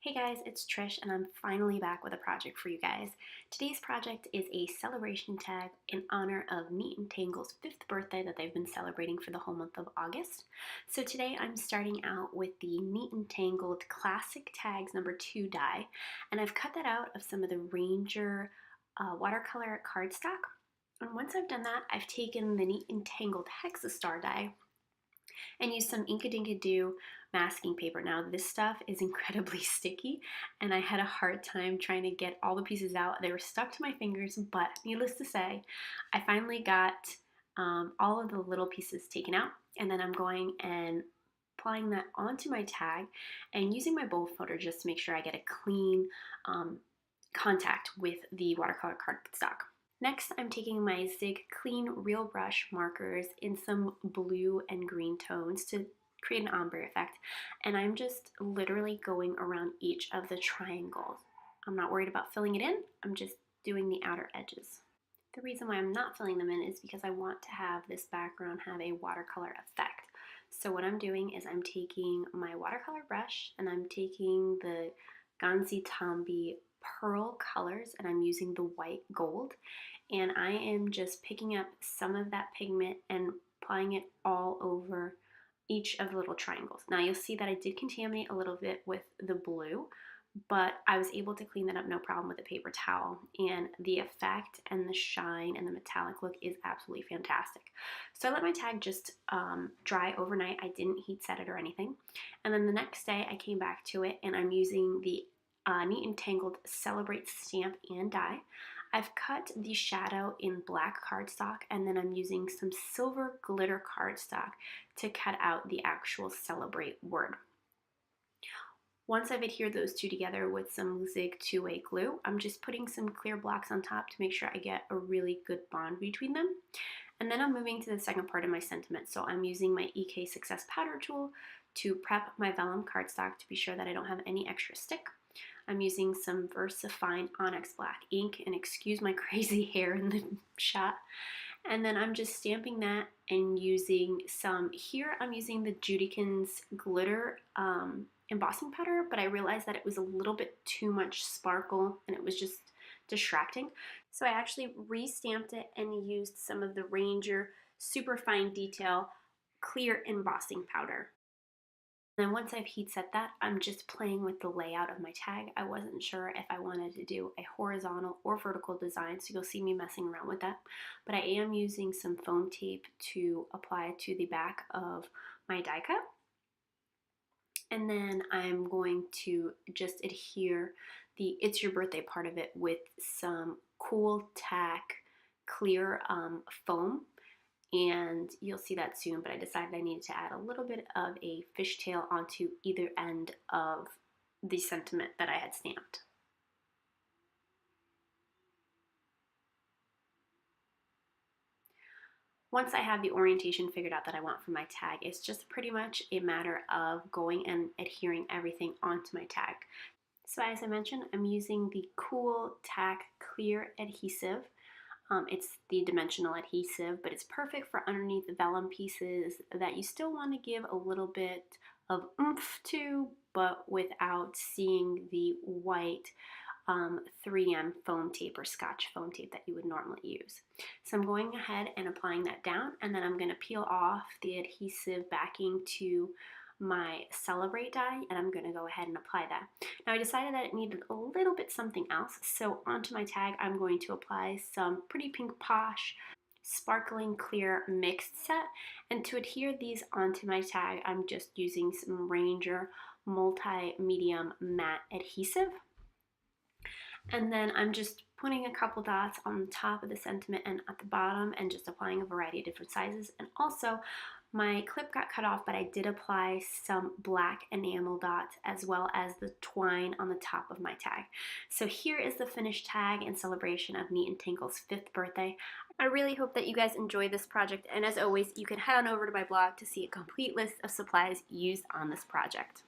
Hey guys, it's Trish and I'm finally back with a project for you guys. Today's project is a celebration tag in honor of Neat and Tangled's 5th birthday that they've been celebrating for the whole month of August. So today I'm starting out with the Neat and Tangled Classic Tags number 2 die, and I've cut that out of some of the Ranger watercolor cardstock. And once I've done that, I've taken the Neat and Tangled Hexastar die and use some Inkadinkado masking paper. Now this stuff is incredibly sticky and I had a hard time trying to get all the pieces out. They were stuck to my fingers, but needless to say, I finally got all of the little pieces taken out, and then I'm going and applying that onto my tag and using my bowl folder just to make sure I get a clean contact with the watercolor cardstock. Next, I'm taking my Zig Clean Real Brush markers in some blue and green tones to create an ombre effect, and I'm just literally going around each of the triangles. I'm not worried about filling it in, I'm just doing the outer edges. The reason why I'm not filling them in is because I want to have this background have a watercolor effect. So what I'm doing is I'm taking my watercolor brush and I'm taking the Ganzi Tambi pearl colors and I'm using the white gold, and I am just picking up some of that pigment and applying it all over each of the little triangles. Now you'll see that I did contaminate a little bit with the blue, but I was able to clean that up no problem with a paper towel, and the effect and the shine and the metallic look is absolutely fantastic. So I let my tag just dry overnight. I didn't heat set it or anything, and then the next day I came back to it and I'm using the Neat and Tangled Celebrate stamp and die. I've cut the shadow in black cardstock, and then I'm using some silver glitter cardstock to cut out the actual Celebrate word. Once I've adhered those two together with some Zig two-way glue, I'm just putting some clear blocks on top to make sure I get a really good bond between them. And then I'm moving to the second part of my sentiment. So I'm using my EK Success powder tool to prep my vellum cardstock to be sure that I don't have any extra stick. I'm using some VersaFine Onyx Black ink, and excuse my crazy hair in the shot. And then I'm just stamping that and using some, here I'm using the Judikins glitter embossing powder, but I realized that it was a little bit too much sparkle and it was just distracting. So I actually re-stamped it and used some of the Ranger Super Fine Detail clear embossing powder. Then once I've heat set that, I'm just playing with the layout of my tag. I wasn't sure if I wanted to do a horizontal or vertical design, so you'll see me messing around with that. But I am using some foam tape to apply to the back of my die cut. And then I'm going to just adhere the It's Your Birthday part of it with some cool tack clear foam, and you'll see that soon, but I decided I needed to add a little bit of a fishtail onto either end of the sentiment that I had stamped. Once I have the orientation figured out that I want for my tag, it's just pretty much a matter of going and adhering everything onto my tag. So as I mentioned, I'm using the Cool Tack Clear Adhesive. It's the dimensional adhesive, but it's perfect for underneath the vellum pieces that you still want to give a little bit of oomph to, but without seeing the white 3M foam tape or Scotch foam tape that you would normally use. So I'm going ahead and applying that down, and then I'm going to peel off the adhesive backing to my Celebrate die, and I'm going to go ahead and apply that. Now I decided that it needed a little bit something else, so onto my tag I'm going to apply some Pretty Pink Posh Sparkling Clear Mixed Set, and to adhere these onto my tag I'm just using some Ranger Multi-Medium Matte Adhesive. And then I'm just putting a couple dots on the top of the sentiment and at the bottom and just applying a variety of different sizes. And also my clip got cut off, but I did apply some black enamel dots as well as the twine on the top of my tag. So here is the finished tag in celebration of Neat and Tangled's 5th birthday. I really hope that you guys enjoy this project, and as always, you can head on over to my blog to see a complete list of supplies used on this project.